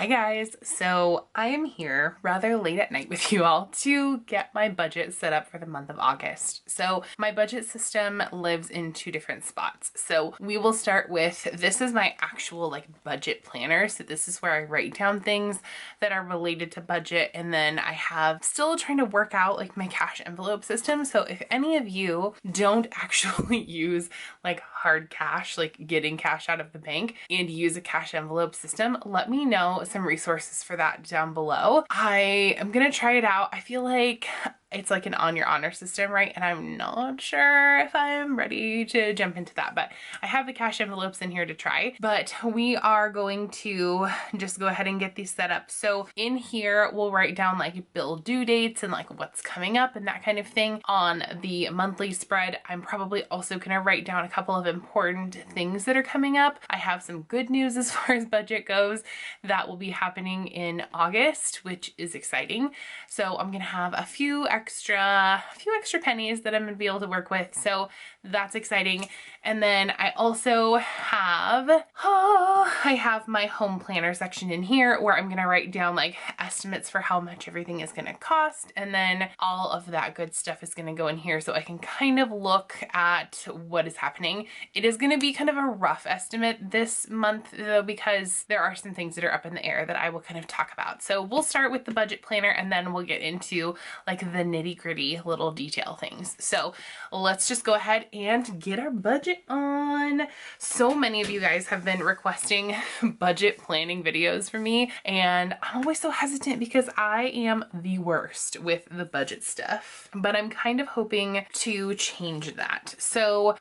Hi guys, so I am here rather late at night with you all to get my budget set up for the month of August. So my budget system lives in two different spots. So we will start with, this is my actual budget planner. So this is where I write down things that are related to budget, and then I have still trying to work out my cash envelope system. So if any of you don't actually use hard cash, getting cash out of the bank, and use a cash envelope system, let me know some resources for that down below. I am gonna try it out. I feel like it's like an on your honor system, right? And I'm not sure if I'm ready to jump into that, but I have the cash envelopes in here to try. But we are going to just go ahead and get these set up. So in here, we'll write down bill due dates and what's coming up and that kind of thing. On the monthly spread, I'm probably also gonna write down a couple of important things that are coming up. I have some good news as far as budget goes that will be happening in August, which is exciting. So I'm gonna have a few extra pennies that I'm gonna be able to work with. So that's exciting. And then I also have, I have my home planner section in here where I'm gonna write down estimates for how much everything is gonna cost. And then all of that good stuff is gonna go in here so I can kind of look at what is happening. It is gonna be kind of a rough estimate this month though, because there are some things that are up in the air that I will kind of talk about. So we'll start with the budget planner and then we'll get into the nitty gritty little detail things. So let's just go ahead and get our budget on. So many of you guys have been requesting budget planning videos from me, and I'm always so hesitant because I am the worst with the budget stuff, but I'm kind of hoping to change that. So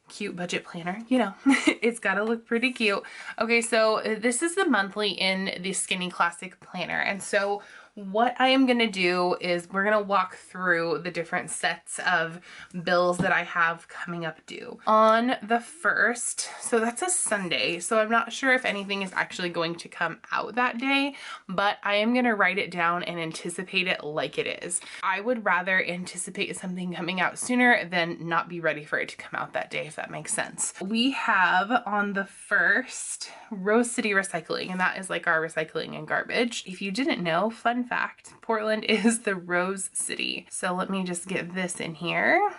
cute budget planner, you know, it's gotta look pretty cute. Okay, so this is the monthly in the Skinny Classic Planner. And so what I am gonna do is we're gonna walk through the different sets of bills that I have coming up due. On the 1st, so that's a Sunday, so I'm not sure if anything is actually going to come out that day, but I am gonna write it down and anticipate it like it is. I would rather anticipate something coming out sooner than not be ready for it to come out that day, if that makes sense. We have on the 1st, Rose City Recycling, and that is our recycling and garbage. If you didn't know, fun fact, Portland is the Rose City. So let me just get this in here.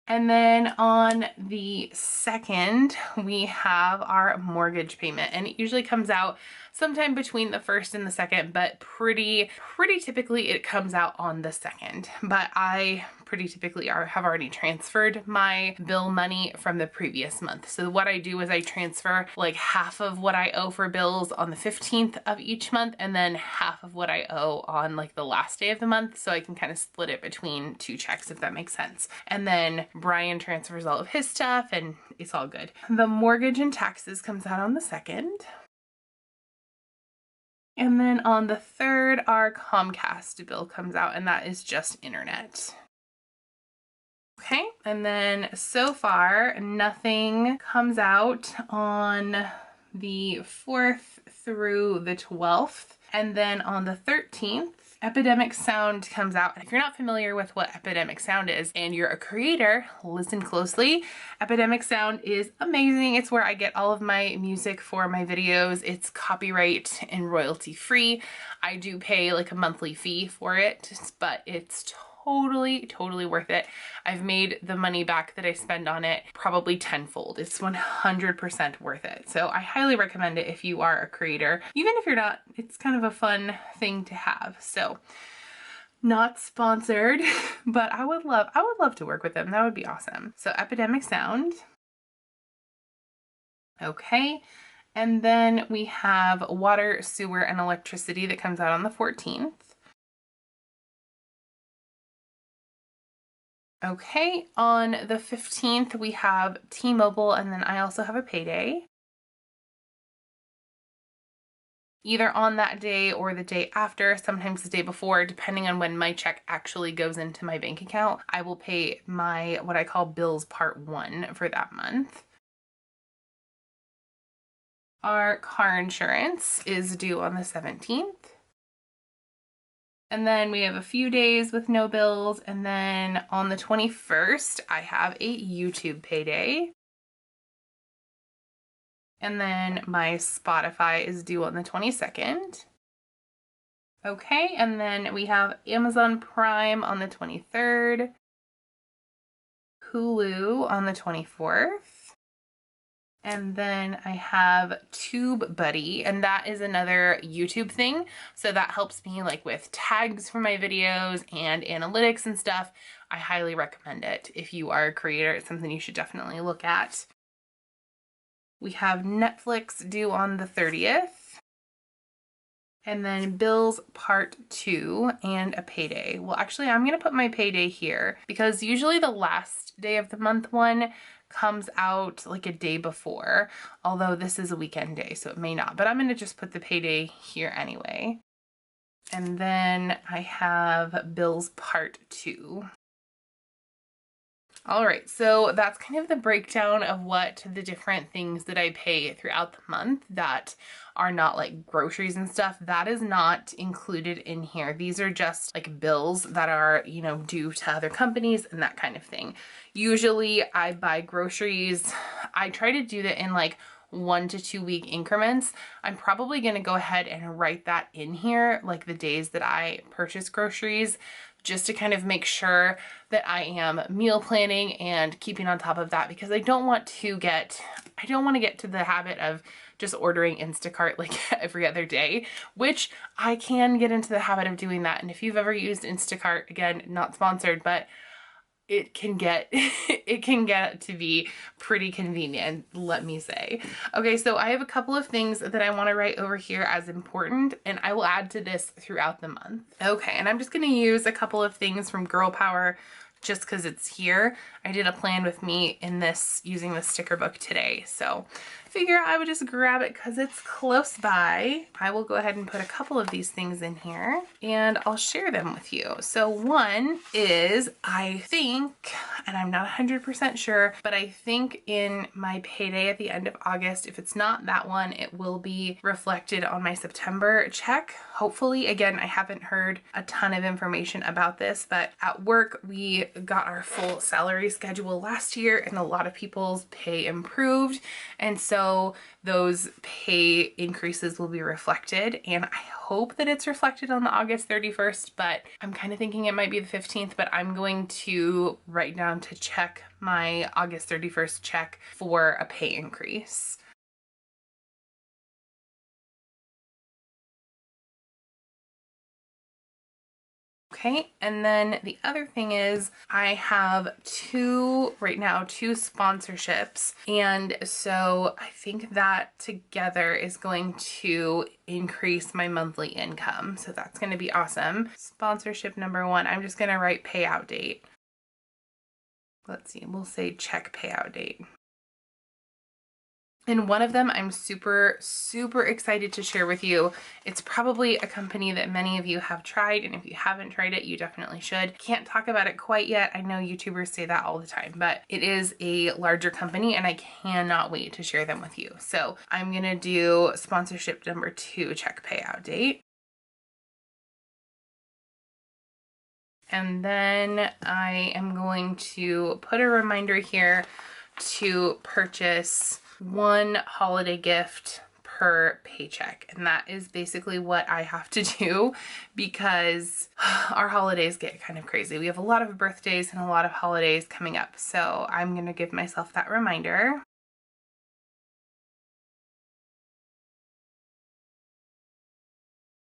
And then on the 2nd, we have our mortgage payment, and it usually comes out sometime between the 1st and the 2nd, but pretty typically it comes out on the 2nd. But I pretty typically have already transferred my bill money from the previous month. So what I do is I transfer half of what I owe for bills on the 15th of each month, and then half of what I owe on the last day of the month, so I can kind of split it between two checks, if that makes sense. And then Brian transfers all of his stuff and it's all good. The mortgage and taxes comes out on the 2nd. And then on the 3rd, our Comcast bill comes out, and that is just internet. Okay, and then so far, nothing comes out on the 4th through the 12th. And then on the 13th, Epidemic Sound comes out. If you're not familiar with what Epidemic Sound is and you're a creator, listen closely. Epidemic Sound is amazing. It's where I get all of my music for my videos. It's copyright and royalty free. I do pay a monthly fee for it, but it's totally worth it. I've made the money back that I spend on it probably tenfold. It's 100% worth it. So I highly recommend it if you are a creator. Even if you're not, it's kind of a fun thing to have. So not sponsored, but I would love to work with them. That would be awesome. So Epidemic Sound. Okay. And then we have water, sewer, and electricity that comes out on the 14th. Okay, on the 15th, we have T-Mobile, and then I also have a payday. Either on that day or the day after, sometimes the day before, depending on when my check actually goes into my bank account, I will pay my, what I call bills part 1 for that month. Our car insurance is due on the 17th. And then we have a few days with no bills. And then on the 21st, I have a YouTube payday. And then my Spotify is due on the 22nd. Okay, and then we have Amazon Prime on the 23rd, Hulu on the 24th, and then I have TubeBuddy, and that is another YouTube thing. So that helps me like with tags for my videos and analytics and stuff. I highly recommend it. If you are a creator, it's something you should definitely look at. We have Netflix due on the 30th. And then bills part 2 and a payday. Well, actually, I'm going to put my payday here because usually the last day of the month one comes out like a day before, although this is a weekend day, so it may not. But I'm going to just put the payday here anyway. And then I have bills part 2. All right, so that's kind of the breakdown of what the different things that I pay throughout the month that are not like groceries and stuff. That is not included in here. These are just like bills that are, you know, due to other companies and that kind of thing. Usually I buy groceries. I try to do that in like 1 to 2 week increments. I'm probably going to go ahead and write that in here, like the days that I purchase groceries, just to kind of make sure that I am meal planning and keeping on top of that, because I don't want to get to the habit of just ordering Instacart like every other day, which I can get into the habit of doing that. And if you've ever used Instacart, again, not sponsored, but it can get it can get to be pretty convenient, let me say. Okay, so I have a couple of things that I want to write over here as important, and I will add to this throughout the month. Okay, and I'm just going to use a couple of things from Girl Power just because it's here. I did a plan with me in this using the sticker book today, so figure I would just grab it because it's close by. I will go ahead and put a couple of these things in here and I'll share them with you. So one is, I think, and I'm not 100% sure, but I think in my payday at the end of August, if it's not that one, it will be reflected on my September check. Hopefully. Again, I haven't heard a ton of information about this, but at work we got our full salary schedule last year and a lot of people's pay improved. And so those pay increases will be reflected, and I hope that it's reflected on the August 31st, but I'm kind of thinking it might be the 15th, but I'm going to write down to check my August 31st check for a pay increase. Okay, and then the other thing is I have right now two sponsorships, and so I think that together is going to increase my monthly income, so that's going to be awesome. Sponsorship number 1, I'm just going to write payout date. Let's see, we'll say check payout date. And one of them I'm super, super excited to share with you. It's probably a company that many of you have tried, and if you haven't tried it, you definitely should. Can't talk about it quite yet. I know YouTubers say that all the time, but it is a larger company and I cannot wait to share them with you. So I'm gonna do sponsorship number 2, check payout date. And then I am going to put a reminder here to purchase 1 holiday gift per paycheck. And that is basically what I have to do because our holidays get kind of crazy. We have a lot of birthdays and a lot of holidays coming up. So I'm going to give myself that reminder.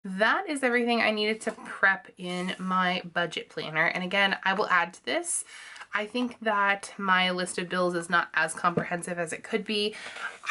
That is everything I needed to prep in my budget planner. And again, I will add to this. I think that my list of bills is not as comprehensive as it could be.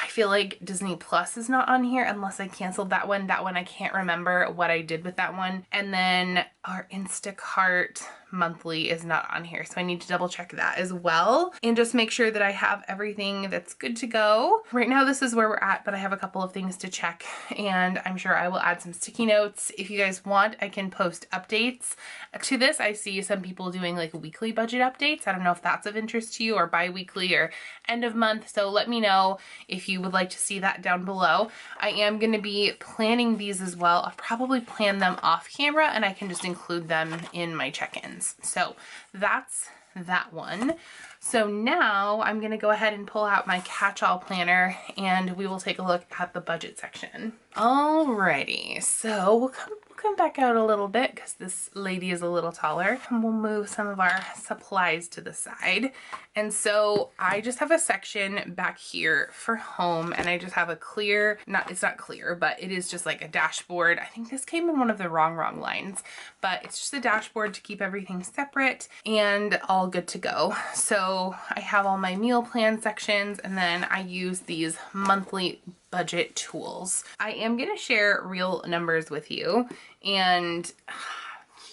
I feel like Disney Plus is not on here unless I canceled that one. That one, I can't remember what I did with that one. And then our Instacart monthly is not on here, so I need to double check that as well and just make sure that I have everything that's good to go. Right now this is where we're at, but I have a couple of things to check, and I'm sure I will add some sticky notes. If you guys want, I can post updates to this. I see some people doing like weekly budget updates. I don't know if that's of interest to you, or bi-weekly or end of month, so let me know if you would like to see that down below. I am going to be planning these as well. I'll probably plan them off camera and I can just include them in my check-ins. So that's that one. So now I'm gonna go ahead and pull out my catch-all planner and we will take a look at the budget section. Alrighty, so we'll come back out a little bit because this lady is a little taller, and we'll move some of our supplies to the side. And so I just have a section back here for home, and I just have a clear, it's not clear, but it is just like a dashboard. I think this came in one of the wrong lines, but it's just a dashboard to keep everything separate and all good to go. So I have all my meal plan sections, and then I use these monthly budget tools. I am going to share real numbers with you, and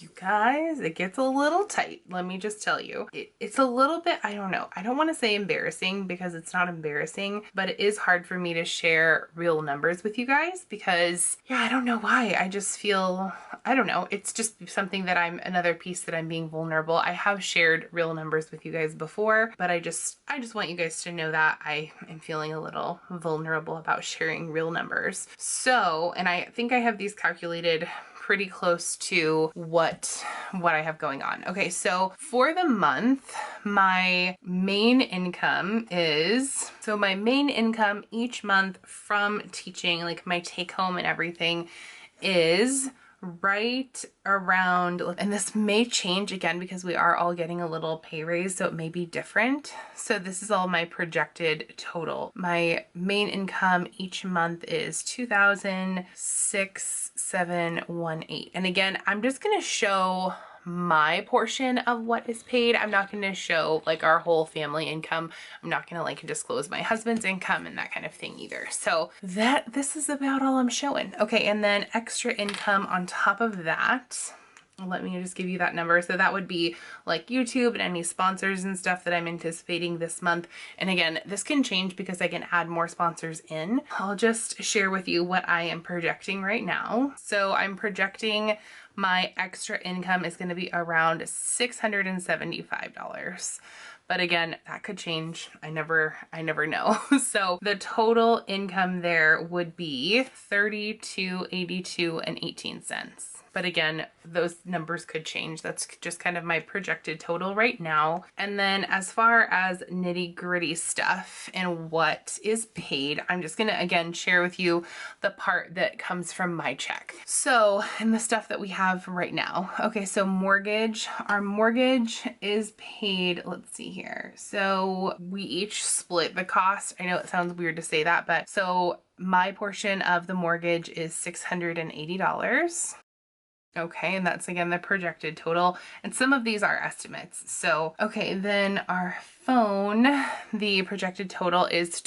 you guys, it gets a little tight. Let me just tell you, it's a little bit, I don't know. I don't want to say embarrassing because it's not embarrassing, but it is hard for me to share real numbers with you guys because, yeah, I don't know why. I just feel, I don't know. It's just something that another piece that I'm being vulnerable. I have shared real numbers with you guys before, but I just want you guys to know that I am feeling a little vulnerable about sharing real numbers. So, and I think I have these calculated pretty close to what I have going on. Okay, so for the month, my main income each month from teaching, like my take home and everything, is right around, and this may change again because we are all getting a little pay raise, so it may be different. So this is all my projected total. My main income each month is $2,618. And again, I'm just gonna show my portion of what is paid. I'm not going to show like our whole family income. I'm not going to like disclose my husband's income and that kind of thing either. So this is about all I'm showing. Okay, and then extra income on top of that. Let me just give you that number. So that would be like YouTube and any sponsors and stuff that I'm anticipating this month. And again, this can change because I can add more sponsors in. I'll just share with you what I am projecting right now. So I'm projecting my extra income is going to be around $675. But again, that could change. I never know. So the total income there would be $32.82.18. But again, those numbers could change. That's just kind of my projected total right now. And then as far as nitty gritty stuff and what is paid, I'm just gonna again share with you the part that comes from my check. So, and the stuff that we have right now. Okay, so mortgage, our mortgage is paid, let's see here. So we each split the cost. I know it sounds weird to say that, but so my portion of the mortgage is $680. Okay, and that's again the projected total, and some of these are estimates. So, okay, then our phone, the projected total is,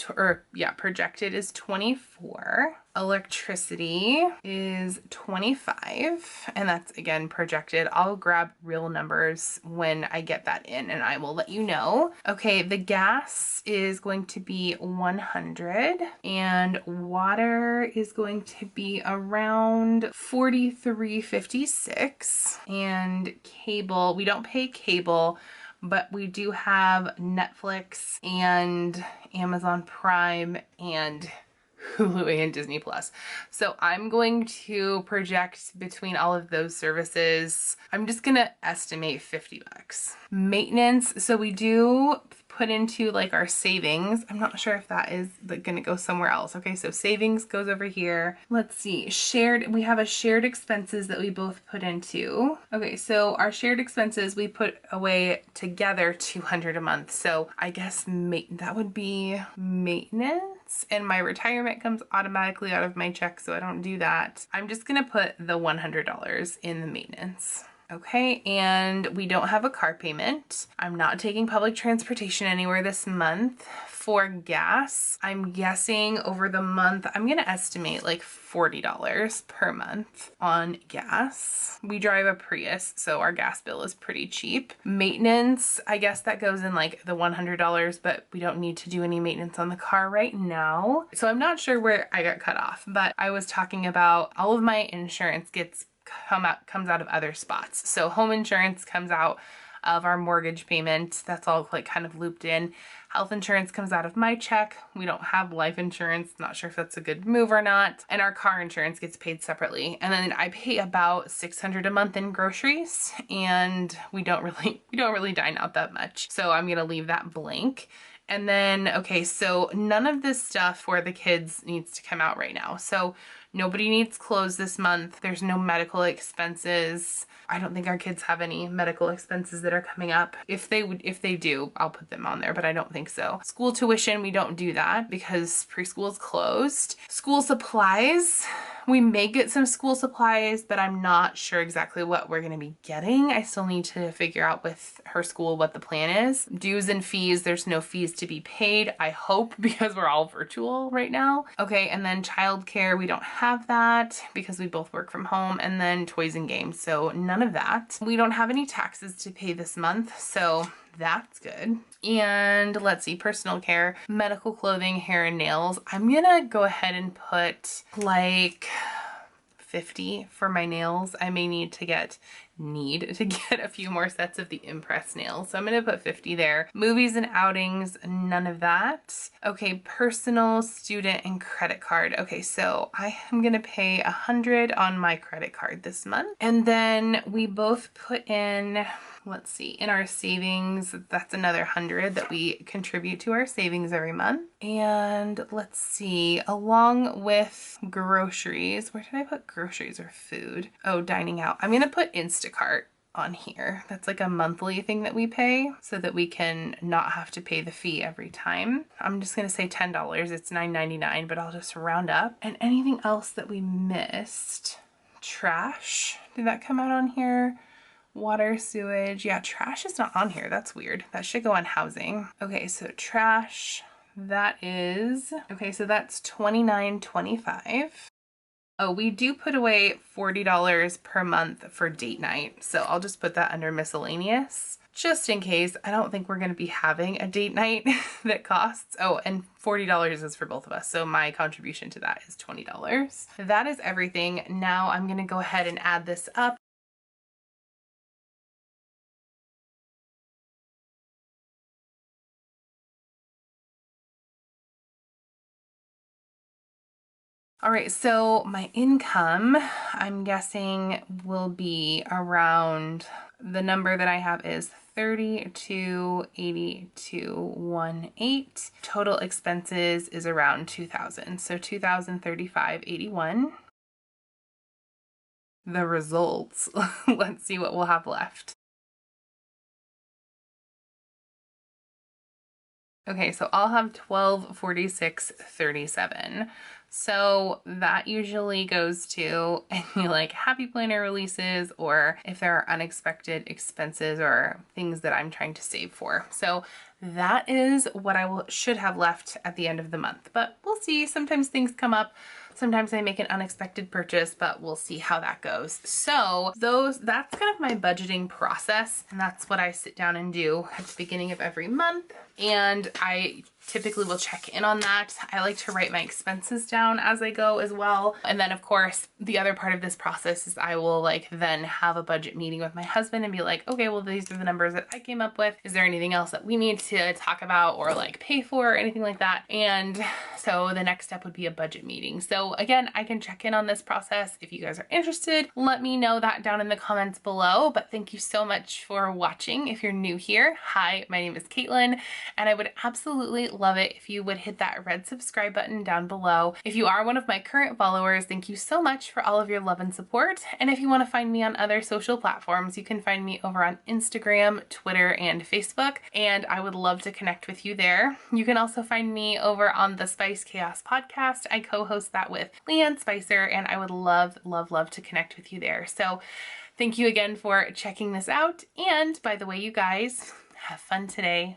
projected is 24. Electricity is 25, and that's again projected. I'll grab real numbers when I get that in and I will let you know. Okay, the gas is going to be 100 and water is going to be around $43.56, and cable, we don't pay cable, but we do have Netflix and Amazon Prime and Hulu and Disney Plus. So I'm going to project between all of those services, I'm just gonna estimate $50. Maintenance, so we do put into like our savings. I'm not sure if that is gonna go somewhere else. Okay, so savings goes over here. Let's see, we have a shared expenses that we both put into. Okay, so our shared expenses, we put away together $200 a month. So I guess that would be maintenance, and my retirement comes automatically out of my check, so I don't do that. I'm just gonna put the $100 in the maintenance. Okay, and we don't have a car payment. I'm not taking public transportation anywhere this month. For gas, I'm guessing over the month, I'm gonna estimate like $40 per month on gas. We drive a Prius, so our gas bill is pretty cheap. Maintenance, I guess that goes in like the $100, but we don't need to do any maintenance on the car right now. So I'm not sure where I got cut off, but I was talking about all of my insurance comes out of other spots. So home insurance comes out of our mortgage payment. That's all like kind of looped in. Health insurance comes out of my check. We don't have life insurance. Not sure if that's a good move or not. And our car insurance gets paid separately. And then I pay about $600 a month in groceries, and we don't really dine out that much. So I'm gonna leave that blank. And then, okay, so none of this stuff for the kids needs to come out right now. So nobody needs clothes this month. There's no medical expenses. I don't think our kids have any medical expenses that are coming up. If they do, I'll put them on there, but I don't think so. School tuition, we don't do that because preschool is closed. School supplies, we may get some school supplies, but I'm not sure exactly what we're gonna be getting. I still need to figure out with her school what the plan is. Dues and fees, there's no fees to be paid, I hope, because we're all virtual right now. Okay, and then childcare, we don't have that because we both work from home, and then toys and games, so none of that. We don't have any taxes to pay this month, so that's good. And let's see, personal care, medical clothing, hair and nails. I'm gonna go ahead and put like 50 for my nails. I may need to get a few more sets of the Impress nails. So I'm gonna put 50 there. Movies and outings, none of that. Okay, personal, student, and credit card. Okay, so I am gonna pay 100 on my credit card this month. And then we both put in, let's see, in our savings, that's another 100 that we contribute to our savings every month. And let's see, along with groceries, where did I put groceries or food? Oh, dining out. I'm gonna put Instacart on here. That's like a monthly thing that we pay so that we can not have to pay the fee every time. I'm just gonna say $10. It's $9.99, but I'll just round up. And anything else that we missed? Trash, did that come out on here? Water, sewage, yeah, trash is not on here. That's weird. That should go on housing. Okay, so trash, that is, okay, so that's $29.25. Oh, we do put away $40 per month for date night. So I'll just put that under miscellaneous just in case. I don't think we're going to be having a date night that costs. Oh, and $40 is for both of us. So my contribution to that is $20. That is everything. Now I'm going to go ahead and add this up. All right, so my income, I'm guessing, will be around, the number that I have is 328218. Total expenses is around 2,000, so 2,035.81. The results, let's see what we'll have left. Okay, so I'll have 1246.37. So that usually goes to any like Happy Planner releases, or if there are unexpected expenses or things that I'm trying to save for. So that is what I should have left at the end of the month, but we'll see. Sometimes things come up. Sometimes I make an unexpected purchase, but we'll see how that goes. So that's kind of my budgeting process, and that's what I sit down and do at the beginning of every month. And I typically will check in on that. I like to write my expenses down as I go as well. And then of course, the other part of this process is I will like then have a budget meeting with my husband and be like, okay, well, these are the numbers that I came up with. Is there anything else that we need to talk about or like pay for or anything like that? And so the next step would be a budget meeting. So again, I can check in on this process. If you guys are interested, let me know that down in the comments below. But thank you so much for watching. If you're new here, hi, my name is Caitlin, and I would absolutely love it if you would hit that red subscribe button down below. If you are one of my current followers, thank you so much for all of your love and support. And if you want to find me on other social platforms, you can find me over on Instagram, Twitter, and Facebook, and I would love to connect with you there. You can also find me over on the Spice Chaos podcast. I co-host that with Leanne Spicer, and I would love, love, love to connect with you there. So thank you again for checking this out. And by the way, you guys, have fun today.